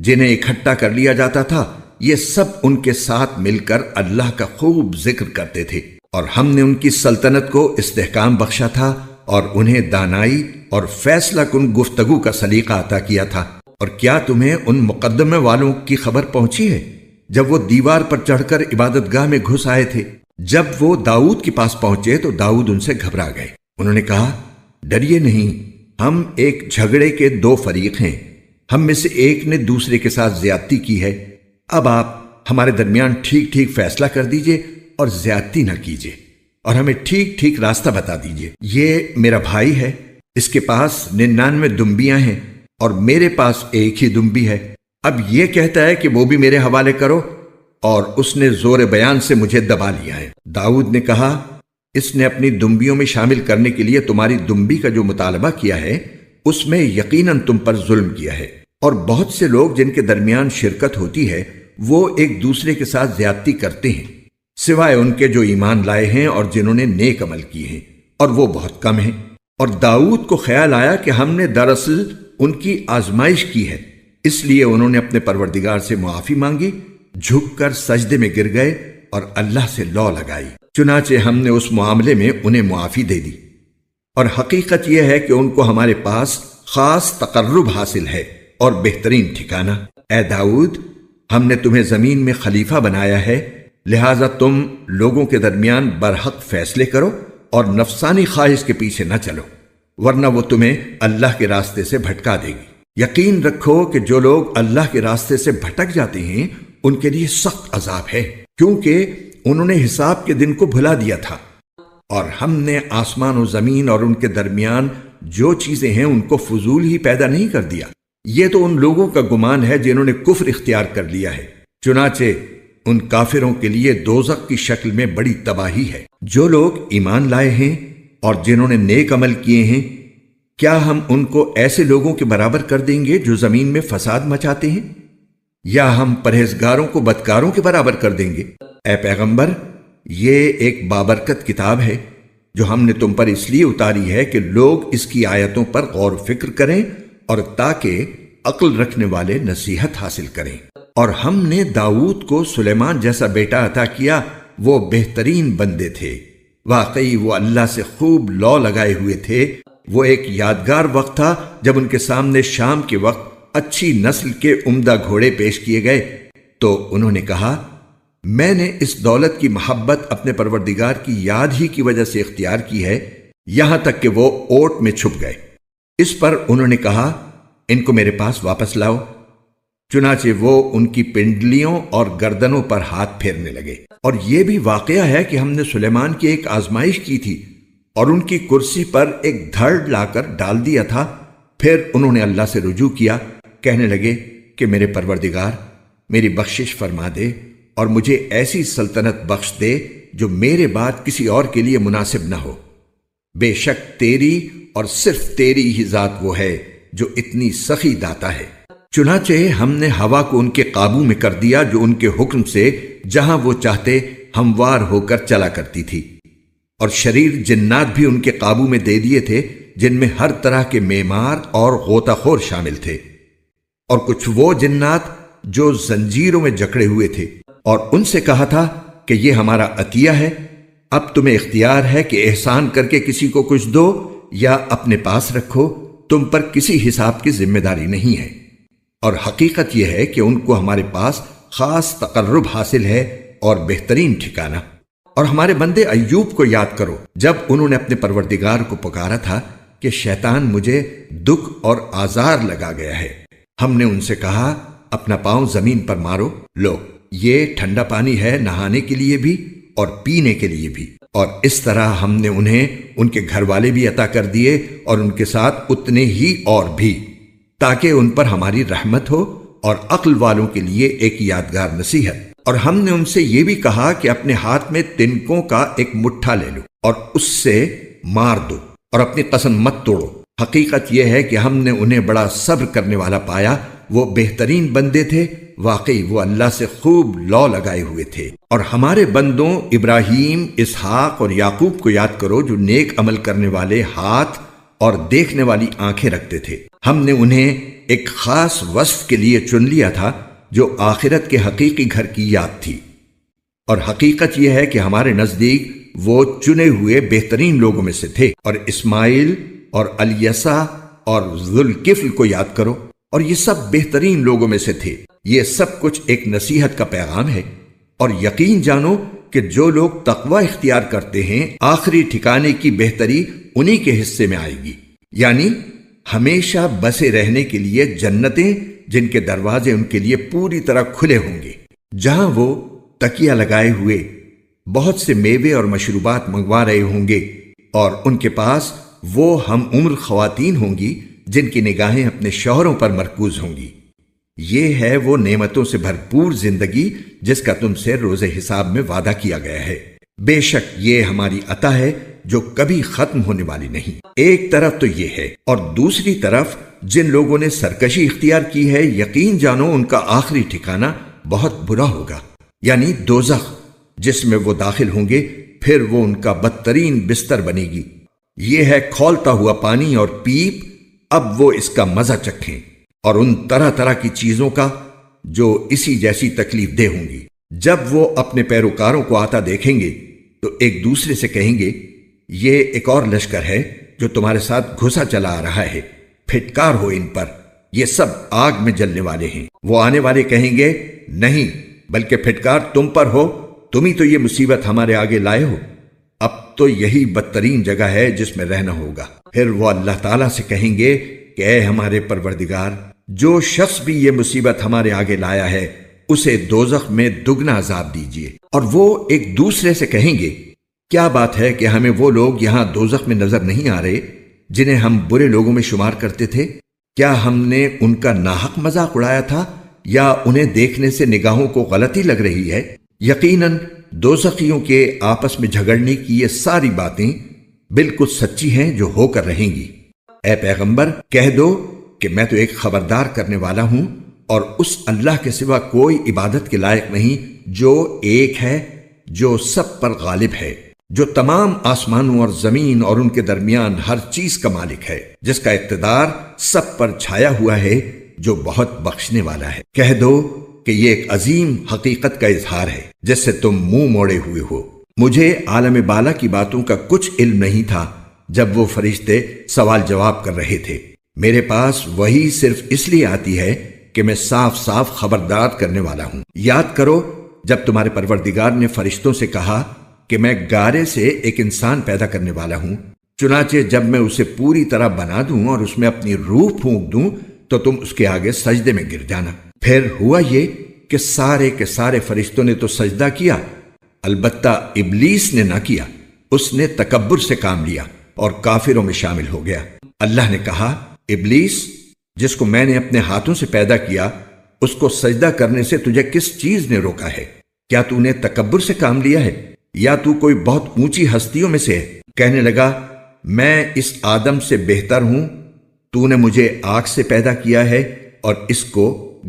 جنہیں اکٹھا کر لیا جاتا تھا، یہ سب ان کے ساتھ مل کر اللہ کا خوب ذکر کرتے تھے، اور ہم نے ان کی سلطنت کو استحکام بخشا تھا اور انہیں دانائی اور فیصلہ کن گفتگو کا سلیقہ عطا کیا تھا۔ اور کیا تمہیں ان مقدمے والوں کی خبر پہنچی ہے جب وہ دیوار پر چڑھ کر عبادت گاہ میں گھس آئے تھے؟ جب وہ داؤد کے پاس پہنچے تو داؤد ان سے گھبرا گئے۔ انہوں نے کہا، ڈریے نہیں، ہم ایک جھگڑے کے دو فریق ہیں، ہم میں سے ایک نے دوسرے کے ساتھ زیادتی کی ہے، اب آپ ہمارے درمیان ٹھیک ٹھیک فیصلہ کر دیجئے اور زیادتی نہ کیجئے، اور ہمیں ٹھیک ٹھیک راستہ بتا دیجئے۔ یہ میرا بھائی ہے، اس کے پاس 99 دمبیاں ہیں اور میرے پاس ایک ہی دمبی ہے، اب یہ کہتا ہے کہ وہ بھی میرے حوالے کرو، اور اس نے زور بیان سے مجھے دبا لیا ہے۔ داؤد نے کہا، اس نے اپنی دمبیوں میں شامل کرنے کے لیے تمہاری دمبی کا جو مطالبہ کیا ہے اس میں یقیناً تم پر ظلم کیا ہے، اور بہت سے لوگ جن کے درمیان شرکت ہوتی ہے وہ ایک دوسرے کے ساتھ زیادتی کرتے ہیں، سوائے ان کے جو ایمان لائے ہیں اور جنہوں نے نیک عمل کیے ہیں، اور وہ بہت کم ہیں۔ اور داؤد کو خیال آیا کہ ہم نے دراصل ان کی آزمائش کی ہے، اس لیے انہوں نے اپنے پروردگار سے معافی مانگی، جھک کر سجدے میں گر گئے اور اللہ سے لو لگائی۔ چنانچہ ہم نے اس معاملے میں انہیں معافی دے دی، اور حقیقت یہ ہے کہ ان کو ہمارے پاس خاص تقرب حاصل ہے اور بہترین ٹھکانہ۔ اے داؤد، ہم نے تمہیں زمین میں خلیفہ بنایا ہے، لہٰذا تم لوگوں کے درمیان برحق فیصلے کرو اور نفسانی خواہش کے پیچھے نہ چلو، ورنہ وہ تمہیں اللہ کے راستے سے بھٹکا دے گی۔ یقین رکھو کہ جو لوگ اللہ کے راستے سے بھٹک جاتے ہیں ان کے لیے سخت عذاب ہے، کیونکہ انہوں نے حساب کے دن کو بھلا دیا تھا، اور ہم نے آسمان و زمین اور ان کے درمیان جو چیزیں ہیں ان کو فضول ہی پیدا نہیں کر دیا۔ یہ تو ان لوگوں کا گمان ہے جنہوں نے کفر اختیار کر لیا ہے، چنانچہ ان کافروں کے لیے دوزخ کی شکل میں بڑی تباہی ہے۔ جو لوگ ایمان لائے ہیں اور جنہوں نے نیک عمل کیے ہیں، کیا ہم ان کو ایسے لوگوں کے برابر کر دیں گے جو زمین میں فساد مچاتے ہیں، یا ہم پرہیزگاروں کو بدکاروں کے برابر کر دیں گے؟ اے پیغمبر، یہ ایک بابرکت کتاب ہے جو ہم نے تم پر اس لیے اتاری ہے کہ لوگ اس کی آیتوں پر غور و فکر کریں اور تاکہ عقل رکھنے والے نصیحت حاصل کریں۔ اور ہم نے داؤد کو سلیمان جیسا بیٹا عطا کیا، وہ بہترین بندے تھے، واقعی وہ اللہ سے خوب لو لگائے ہوئے تھے۔ وہ ایک یادگار وقت تھا جب ان کے سامنے شام کے وقت اچھی نسل کے عمدہ گھوڑے پیش کیے گئے تو انہوں نے کہا، میں نے اس دولت کی محبت اپنے پروردگار کی یاد ہی کی وجہ سے اختیار کی ہے، یہاں تک کہ وہ اوٹ میں چھپ گئے۔ اس پر انہوں نے کہا، ان کو میرے پاس واپس لاؤ۔ چنانچہ وہ ان کی پنڈلیوں اور گردنوں پر ہاتھ پھیرنے لگے۔ اور یہ بھی واقعہ ہے کہ ہم نے سلیمان کی ایک آزمائش کی تھی اور ان کی کرسی پر ایک دھڑ لا کر ڈال دیا تھا۔ پھر انہوں نے اللہ سے رجوع کیا، کہنے لگے کہ میرے پروردگار، میری بخشش فرما دے اور مجھے ایسی سلطنت بخش دے جو میرے بعد کسی اور کے لیے مناسب نہ ہو۔ بے شک تیری اور صرف تیری ہی ذات وہ ہے جو اتنی سخی داتا ہے۔ چنانچہ ہم نے ہوا کو ان کے قابو میں کر دیا جو ان کے حکم سے جہاں وہ چاہتے ہموار ہو کر چلا کرتی تھی، اور شریر جنات بھی ان کے قابو میں دے دیے تھے جن میں ہر طرح کے معمار اور غوطہ خور شامل تھے، اور کچھ وہ جنات جو زنجیروں میں جکڑے ہوئے تھے، اور ان سے کہا تھا کہ یہ ہمارا عطیہ ہے، اب تمہیں اختیار ہے کہ احسان کر کے کسی کو کچھ دو یا اپنے پاس رکھو، تم پر کسی حساب کی ذمہ داری نہیں ہے۔ اور حقیقت یہ ہے کہ ان کو ہمارے پاس خاص تقرب حاصل ہے اور بہترین ٹھکانہ۔ اور ہمارے بندے ایوب کو یاد کرو، جب انہوں نے اپنے پروردگار کو پکارا تھا کہ شیطان مجھے دکھ اور آزار لگا گیا ہے، ہم نے ان سے کہا اپنا پاؤں زمین پر مارو، لو یہ ٹھنڈا پانی ہے نہانے کے لیے بھی اور پینے کے لیے بھی۔ اور اس طرح ہم نے انہیں ان کے گھر والے بھی عطا کر دیے اور ان کے ساتھ اتنے ہی اور بھی، تاکہ ان پر ہماری رحمت ہو اور عقل والوں کے لیے ایک یادگار نصیحت۔ اور ہم نے ان سے یہ بھی کہا کہ اپنے ہاتھ میں تنکوں کا ایک مٹھا لے لو اور اس سے مار دو اور اپنی قسم مت توڑو، حقیقت یہ ہے کہ ہم نے انہیں بڑا صبر کرنے والا پایا، وہ بہترین بندے تھے، واقعی وہ اللہ سے خوب لو لگائے ہوئے تھے۔ اور ہمارے بندوں ابراہیم، اسحاق اور یعقوب کو یاد کرو جو نیک عمل کرنے والے ہاتھ اور دیکھنے والی آنکھیں رکھتے تھے، ہم نے انہیں ایک خاص وصف کے لیے چن لیا تھا جو آخرت کے حقیقی گھر کی یاد تھی۔ اور حقیقت یہ ہے کہ ہمارے نزدیک وہ چنے ہوئے بہترین لوگوں میں سے تھے۔ اور اسماعیل اور الیسع اور ذوالکفل کو یاد کرو، اور یہ سب بہترین لوگوں میں سے تھے۔ یہ سب کچھ ایک نصیحت کا پیغام ہے، اور یقین جانو کہ جو لوگ تقوی اختیار کرتے ہیں آخری ٹھکانے کی بہتری انہی کے حصے میں آئے گی، یعنی ہمیشہ بسے رہنے کے لیے جنتیں جن کے دروازے ان کے لیے پوری طرح کھلے ہوں گے، جہاں وہ تکیہ لگائے ہوئے بہت سے میوے اور مشروبات منگوا رہے ہوں گے، اور ان کے پاس وہ ہم عمر خواتین ہوں گی جن کی نگاہیں اپنے شوہروں پر مرکوز ہوں گی۔ یہ ہے وہ نعمتوں سے بھرپور زندگی جس کا تم سے روز حساب میں وعدہ کیا گیا ہے۔ بے شک یہ ہماری عطا ہے جو کبھی ختم ہونے والی نہیں۔ ایک طرف تو یہ ہے، اور دوسری طرف جن لوگوں نے سرکشی اختیار کی ہے، یقین جانو ان کا آخری ٹھکانہ بہت برا ہوگا، یعنی دوزخ، جس میں وہ داخل ہوں گے، پھر وہ ان کا بدترین بستر بنے گی۔ یہ ہے کھولتا ہوا پانی اور پیپ، اب وہ اس کا مزہ چکھیں، اور ان طرح طرح کی چیزوں کا جو اسی جیسی تکلیف دہ ہوں گی۔ جب وہ اپنے پیروکاروں کو آتا دیکھیں گے تو ایک دوسرے سے کہیں گے یہ ایک اور لشکر ہے جو تمہارے ساتھ گھسا چلا آ رہا ہے، پھٹکار ہو ان پر، یہ سب آگ میں جلنے والے ہیں۔ وہ آنے والے کہیں گے نہیں، بلکہ پھٹکار تم پر ہو، تم ہی تو یہ مصیبت ہمارے آگے لائے ہو، اب تو یہی بدترین جگہ ہے جس میں رہنا ہوگا۔ پھر وہ اللہ تعالیٰ سے کہیں گے کہ اے ہمارے پروردگار، جو شخص بھی یہ مصیبت ہمارے آگے لایا ہے اسے دوزخ میں دگنا عذاب دیجیے۔ اور وہ ایک دوسرے سے کہیں گے کیا بات ہے کہ ہمیں وہ لوگ یہاں دوزخ میں نظر نہیں آ رہے جنہیں ہم برے لوگوں میں شمار کرتے تھے؟ کیا ہم نے ان کا ناحق مذاق اڑایا تھا یا انہیں دیکھنے سے نگاہوں کو غلطی لگ رہی ہے؟ یقیناً دوزخیوں کے آپس میں جھگڑنے کی یہ ساری باتیں بالکل سچی ہیں جو ہو کر رہیں گی۔ اے پیغمبر کہہ دو کہ میں تو ایک خبردار کرنے والا ہوں، اور اس اللہ کے سوا کوئی عبادت کے لائق نہیں جو ایک ہے، جو سب پر غالب ہے، جو تمام آسمانوں اور زمین اور ان کے درمیان ہر چیز کا مالک ہے، جس کا اقتدار سب پر چھایا ہوا ہے، جو بہت بخشنے والا ہے۔ کہہ دو کہ یہ ایک عظیم حقیقت کا اظہار ہے جس سے تم منہ موڑے ہوئے ہو۔ مجھے عالم بالا کی باتوں کا کچھ علم نہیں تھا جب وہ فرشتے سوال جواب کر رہے تھے۔ میرے پاس وہی صرف اس لیے آتی ہے کہ میں صاف صاف خبردار کرنے والا ہوں۔ یاد کرو جب تمہارے پروردگار نے فرشتوں سے کہا کہ میں گارے سے ایک انسان پیدا کرنے والا ہوں، چنانچہ جب میں اسے پوری طرح بنا دوں اور اس میں اپنی روح پھونک دوں تو تم اس کے آگے سجدے میں گر جانا۔ پھر ہوا یہ کہ سارے کے سارے فرشتوں نے تو سجدہ کیا، البتہ ابلیس نے نہ کیا، اس نے تکبر سے کام لیا اور کافروں میں شامل ہو گیا۔ اللہ نے کہا ابلیس، جس کو میں نے اپنے ہاتھوں سے پیدا کیا، اس کو سجدہ کرنے سے تجھے کس چیز نے روکا ہے؟ کیا تو نے تکبر سے کام لیا ہے یا تو کوئی بہت اونچی ہستیوں میں سے ہے؟ کہنے لگا میں اس آدم سے بہتر ہوں، تو نے مجھے آگ سے پیدا کیا ہے اور اس کو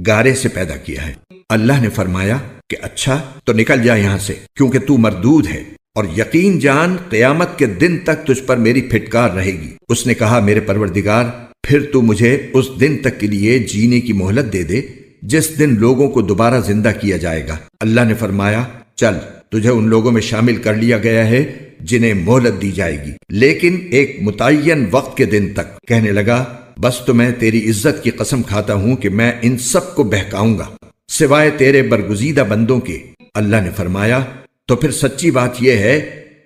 گارے سے پیدا کیا ہے۔ اللہ نے فرمایا کہ اچھا تو نکل جا یہاں سے، کیونکہ تو مردود ہے، اور یقین جان قیامت کے دن تک تجھ پر میری پھٹکار رہے گی۔ اس نے کہا میرے پروردگار، پھر تو مجھے اس دن تک کے لیے جینے کی مہلت دے دے جس دن لوگوں کو دوبارہ زندہ کیا جائے گا۔ اللہ نے فرمایا چل، تجھے ان لوگوں میں شامل کر لیا گیا ہے جنہیں مہلت دی جائے گی، لیکن ایک متعین وقت کے دن تک۔ کہنے لگا بس تو میں تیری عزت کی قسم کھاتا ہوں کہ میں ان سب کو بہکاؤں گا سوائے تیرے برگزیدہ بندوں کے۔ اللہ نے فرمایا تو پھر سچی بات یہ ہے،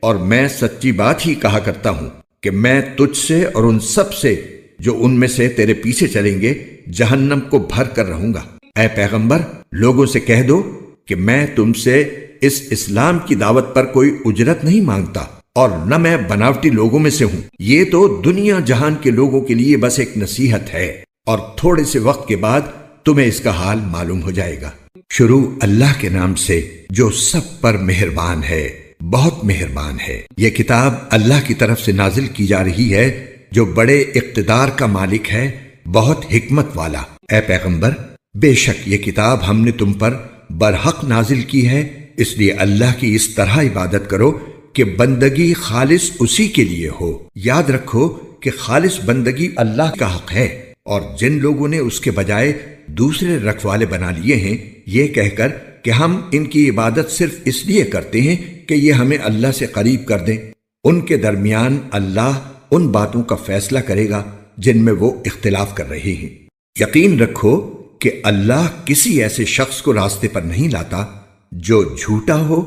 اور میں سچی بات ہی کہا کرتا ہوں، کہ میں تجھ سے اور ان سب سے جو ان میں سے تیرے پیچھے چلیں گے جہنم کو بھر کر رہوں گا۔ اے پیغمبر، لوگوں سے کہہ دو کہ میں تم سے اس اسلام کی دعوت پر کوئی اجرت نہیں مانگتا، اور نہ میں بناوٹی لوگوں میں سے ہوں۔ یہ تو دنیا جہان کے لوگوں کے لیے بس ایک نصیحت ہے، اور تھوڑے سے وقت کے بعد تمہیں اس کا حال معلوم ہو جائے گا۔ شروع اللہ کے نام سے جو سب پر مہربان ہے، بہت مہربان ہے۔ یہ کتاب اللہ کی طرف سے نازل کی جا رہی ہے جو بڑے اقتدار کا مالک ہے، بہت حکمت والا۔ اے پیغمبر، بے شک یہ کتاب ہم نے تم پر برحق نازل کی ہے، اس لیے اللہ کی اس طرح عبادت کرو کہ بندگی خالص اسی کے لیے ہو۔ یاد رکھو کہ خالص بندگی اللہ کا حق ہے، اور جن لوگوں نے اس کے بجائے دوسرے رکھوالے بنا لیے ہیں یہ کہہ کر کہ ہم ان کی عبادت صرف اس لیے کرتے ہیں کہ یہ ہمیں اللہ سے قریب کر دیں، ان کے درمیان اللہ ان باتوں کا فیصلہ کرے گا جن میں وہ اختلاف کر رہے ہیں۔ یقین رکھو کہ اللہ کسی ایسے شخص کو راستے پر نہیں لاتا جو جھوٹا ہو،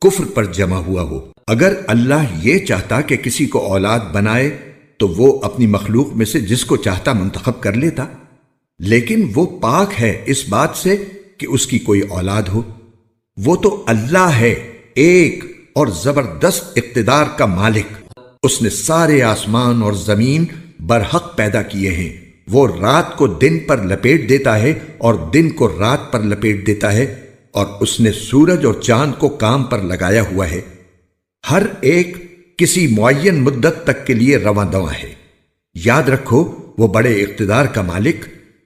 کفر پر جمع ہوا ہو۔ اگر اللہ یہ چاہتا کہ کسی کو اولاد بنائے تو وہ اپنی مخلوق میں سے جس کو چاہتا منتخب کر لیتا، لیکن وہ پاک ہے اس بات سے کہ اس کی کوئی اولاد ہو۔ وہ تو اللہ ہے، ایک اور زبردست اقتدار کا مالک۔ اس نے سارے آسمان اور زمین برحق پیدا کیے ہیں۔ وہ رات کو دن پر لپیٹ دیتا ہے اور دن کو رات پر لپیٹ دیتا ہے، اور اس نے سورج اور چاند کو کام پر لگایا ہوا ہے۔ ہر ایک کسی معین مدت تک کے لیے رواں دواں ہے۔ یاد رکھو وہ بڑے اقتدار کا مالک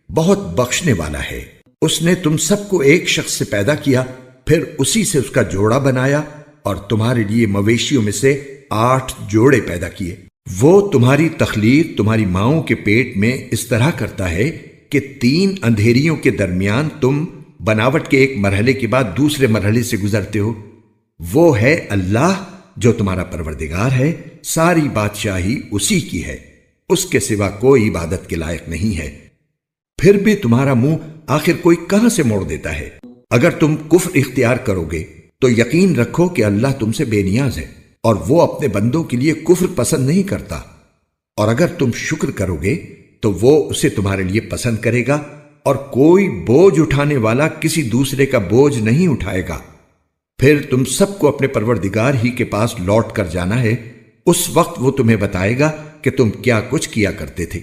بہت بخشنے والا ہے۔ اس نے تم سب کو ایک شخص سے پیدا کیا، پھر اسی سے اس کا جوڑا بنایا، اور تمہارے لیے مویشیوں میں سے 8 جوڑے پیدا کیے۔ وہ تمہاری تخلیق تمہاری ماؤں کے پیٹ میں اس طرح کرتا ہے کہ 3 اندھیریوں کے درمیان تم بناوٹ کے ایک مرحلے کے بعد دوسرے مرحلے سے گزرتے ہو۔ وہ ہے اللہ جو تمہارا پروردگار ہے، ساری بادشاہی اسی کی ہے، اس کے سوا کوئی عبادت کے لائق نہیں ہے۔ پھر بھی تمہارا منہ آخر کوئی کہاں سے موڑ دیتا ہے؟ اگر تم کفر اختیار کرو گے تو یقین رکھو کہ اللہ تم سے بے نیاز ہے، اور وہ اپنے بندوں کے لیے کفر پسند نہیں کرتا، اور اگر تم شکر کرو گے تو وہ اسے تمہارے لیے پسند کرے گا، اور کوئی بوجھ اٹھانے والا کسی دوسرے کا بوجھ نہیں اٹھائے گا۔ پھر تم سب کو اپنے پروردگار ہی کے پاس لوٹ کر جانا ہے، اس وقت وہ تمہیں بتائے گا کہ تم کیا کچھ کیا کرتے تھے۔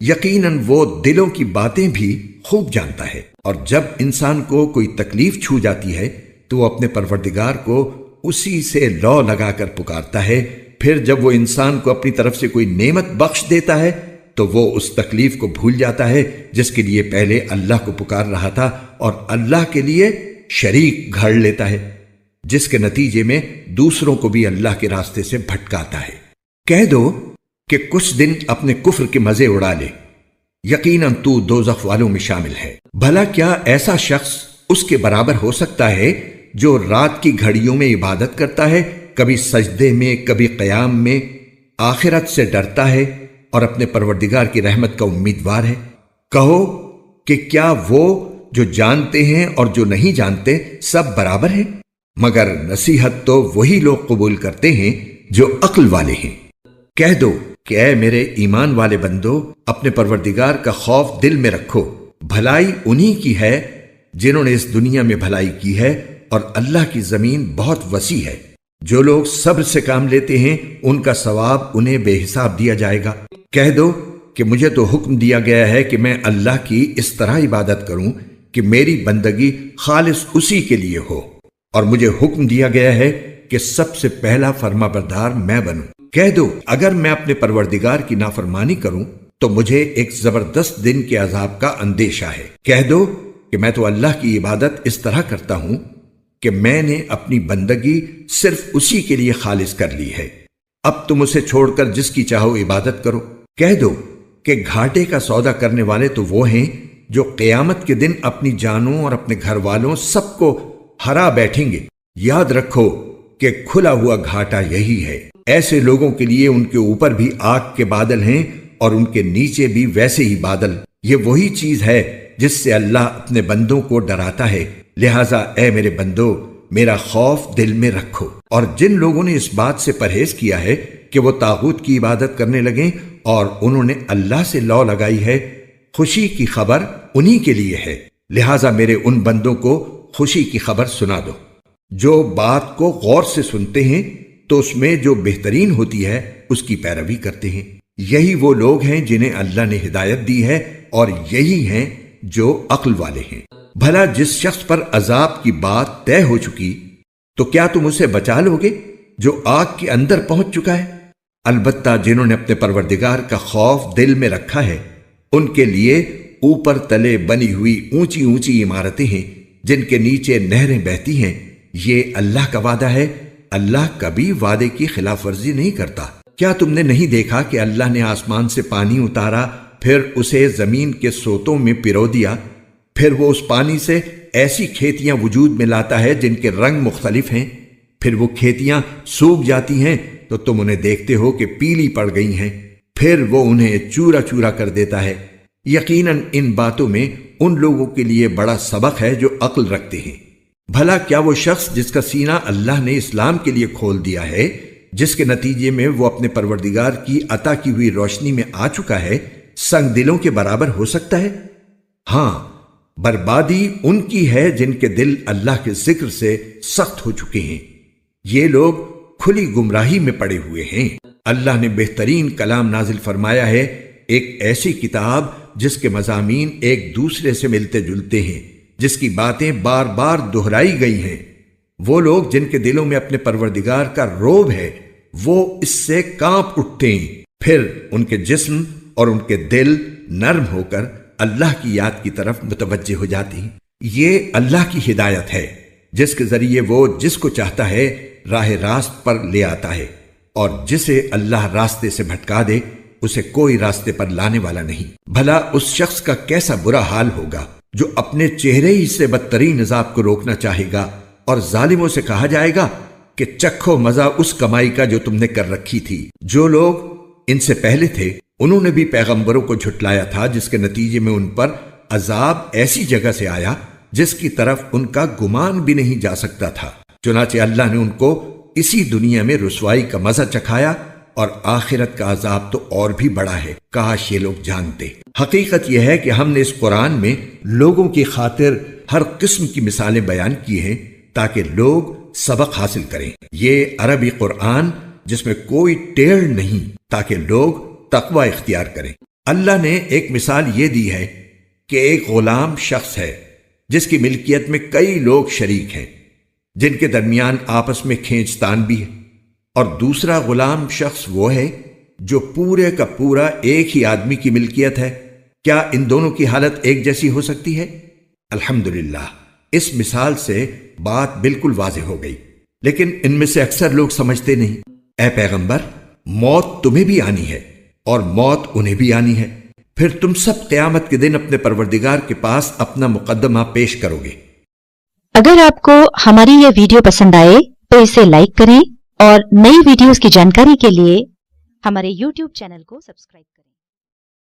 یقیناً وہ دلوں کی باتیں بھی خوب جانتا ہے، اور جب انسان کو کوئی تکلیف چھو جاتی ہے تو وہ اپنے پروردگار کو اسی سے لو لگا کر پکارتا ہے۔ پھر جب وہ انسان کو اپنی طرف سے کوئی نعمت بخش دیتا ہے تو وہ اس تکلیف کو بھول جاتا ہے جس کے لیے پہلے اللہ کو پکار رہا تھا، اور اللہ کے لیے شریک گھڑ لیتا ہے، جس کے نتیجے میں دوسروں کو بھی اللہ کے راستے سے بھٹکاتا ہے۔ کہہ دو کہ کچھ دن اپنے کفر کے مزے اڑا لے، یقیناً تو دوزخ والوں میں شامل ہے۔ بھلا کیا ایسا شخص اس کے برابر ہو سکتا ہے جو رات کی گھڑیوں میں عبادت کرتا ہے، کبھی سجدے میں کبھی قیام میں، آخرت سے ڈرتا ہے اور اپنے پروردگار کی رحمت کا امیدوار ہے؟ کہو کہ کیا وہ جو جانتے ہیں اور جو نہیں جانتے سب برابر ہیں؟ مگر نصیحت تو وہی لوگ قبول کرتے ہیں جو عقل والے ہیں۔ کہہ دو کہ اے میرے ایمان والے بندو، اپنے پروردگار کا خوف دل میں رکھو، بھلائی انہی کی ہے جنہوں نے اس دنیا میں بھلائی کی ہے، اور اللہ کی زمین بہت وسیع ہے۔ جو لوگ صبر سے کام لیتے ہیں ان کا ثواب انہیں بے حساب دیا جائے گا۔ کہہ دو کہ مجھے تو حکم دیا گیا ہے کہ میں اللہ کی اس طرح عبادت کروں کہ میری بندگی خالص اسی کے لیے ہو، اور مجھے حکم دیا گیا ہے کہ سب سے پہلا فرما بردار میں بنوں۔ کہہ دو اگر میں اپنے پروردگار کی نافرمانی کروں تو مجھے ایک زبردست دن کے عذاب کا اندیشہ ہے۔ کہہ دو کہ میں تو اللہ کی عبادت اس طرح کرتا ہوں کہ میں نے اپنی بندگی صرف اسی کے لیے خالص کر لی ہے، اب تم اسے چھوڑ کر جس کی چاہو عبادت کرو۔ کہہ دو کہ گھاٹے کا سودا کرنے والے تو وہ ہیں جو قیامت کے دن اپنی جانوں اور اپنے گھر والوں سب کو ہرا بیٹھیں گے۔ یاد رکھو کہ کھلا ہوا گھاٹا یہی ہے۔ ایسے لوگوں کے لیے ان کے اوپر بھی آگ کے بادل ہیں اور ان کے نیچے بھی ویسے ہی بادل۔ یہ وہی چیز ہے جس سے اللہ اپنے بندوں کو ڈراتا ہے، لہٰذا اے میرے بندو میرا خوف دل میں رکھو۔ اور جن لوگوں نے اس بات سے پرہیز کیا ہے کہ وہ طاغوت کی عبادت کرنے لگیں اور انہوں نے اللہ سے لو لگائی ہے، خوشی کی خبر انہی کے لیے ہے، لہٰذا میرے ان بندوں کو خوشی کی خبر سنا دو۔ جو بات کو غور سے سنتے ہیں تو اس میں جو بہترین ہوتی ہے اس کی پیروی کرتے ہیں، یہی وہ لوگ ہیں جنہیں اللہ نے ہدایت دی ہے اور یہی ہیں جو عقل والے ہیں۔ بھلا جس شخص پر عذاب کی بات طے ہو چکی تو کیا تم اسے بچا لو گے جو آگ کے اندر پہنچ چکا ہے؟ البتہ جنہوں نے اپنے پروردگار کا خوف دل میں رکھا ہے ان کے لیے اوپر تلے بنی ہوئی اونچی اونچی عمارتیں ہیں جن کے نیچے نہریں بہتی ہیں۔ یہ اللہ کا وعدہ ہے، اللہ کبھی وعدے کی خلاف ورزی نہیں کرتا۔ کیا تم نے نہیں دیکھا کہ اللہ نے آسمان سے پانی اتارا، پھر اسے زمین کے سوتوں میں پرو دیا، پھر وہ اس پانی سے ایسی کھیتیاں وجود میں لاتا ہے جن کے رنگ مختلف ہیں، پھر وہ کھیتیاں سوکھ جاتی ہیں تو تم انہیں دیکھتے ہو کہ پیلی پڑ گئی ہیں، پھر وہ انہیں چورا چورا کر دیتا ہے۔ یقیناً ان باتوں میں ان لوگوں کے لیے بڑا سبق ہے جو عقل رکھتے ہیں۔ بھلا کیا وہ شخص جس کا سینہ اللہ نے اسلام کے لیے کھول دیا ہے، جس کے نتیجے میں وہ اپنے پروردگار کی عطا کی ہوئی روشنی میں آ چکا ہے، سنگ دلوں کے برابر ہو سکتا ہے؟ ہاں، بربادی ان کی ہے جن کے دل اللہ کے ذکر سے سخت ہو چکے ہیں۔ یہ لوگ کھلی گمراہی میں پڑے ہوئے ہیں۔ اللہ نے بہترین کلام نازل فرمایا ہے، ایک ایسی کتاب جس کے مضامین ایک دوسرے سے ملتے جلتے ہیں، جس کی باتیں بار بار دہرائی گئی ہیں۔ وہ لوگ جن کے دلوں میں اپنے پروردگار کا روب ہے وہ اس سے کانپ اٹھتے ہیں، پھر ان کے جسم اور ان کے دل نرم ہو کر اللہ کی یاد کی طرف متوجہ ہو جاتی ہیں۔ یہ اللہ کی ہدایت ہے جس کے ذریعے وہ جس کو چاہتا ہے راہ راست پر لے آتا ہے، اور جسے اللہ راستے سے بھٹکا دے اسے کوئی راستے پر لانے والا نہیں۔ بھلا اس شخص کا کیسا برا حال ہوگا جو اپنے چہرے ہی سے بدترین عذاب کو روکنا چاہے گا، اور ظالموں سے کہا جائے گا کہ چکھو مزہ اس کمائی کا جو تم نے کر رکھی تھی۔ جو لوگ ان سے پہلے تھے انہوں نے بھی پیغمبروں کو جھٹلایا تھا، جس کے نتیجے میں ان پر عذاب ایسی جگہ سے آیا جس کی طرف ان کا گمان بھی نہیں جا سکتا تھا۔ چنانچہ اللہ نے ان کو اسی دنیا میں رسوائی کا مزہ چکھایا، اور آخرت کا عذاب تو اور بھی بڑا ہے، کاش یہ لوگ جانتے۔ حقیقت یہ ہے کہ ہم نے اس قرآن میں لوگوں کی خاطر ہر قسم کی مثالیں بیان کی ہیں تاکہ لوگ سبق حاصل کریں۔ یہ عربی قرآن جس میں کوئی ٹیڑھ نہیں، تاکہ لوگ تقوی اختیار کریں۔ اللہ نے ایک مثال یہ دی ہے کہ ایک غلام شخص ہے جس کی ملکیت میں کئی لوگ شریک ہیں جن کے درمیان آپس میں کھینچ تان بھی ہے، اور دوسرا غلام شخص وہ ہے جو پورے کا پورا ایک ہی آدمی کی ملکیت ہے۔ کیا ان دونوں کی حالت ایک جیسی ہو سکتی ہے؟ الحمدللہ، اس مثال سے بات بالکل واضح ہو گئی، لیکن ان میں سے اکثر لوگ سمجھتے نہیں۔ اے پیغمبر، موت تمہیں بھی آنی ہے اور موت انہیں بھی آنی ہے، پھر تم سب قیامت کے دن اپنے پروردگار کے پاس اپنا مقدمہ پیش کرو گے۔ اگر آپ کو ہماری یہ ویڈیو پسند آئے تو اسے لائک کریں اور نئی ویڈیوز کی جانکاری کے لیے ہمارے YouTube چینل کو سبسکرائب کریں۔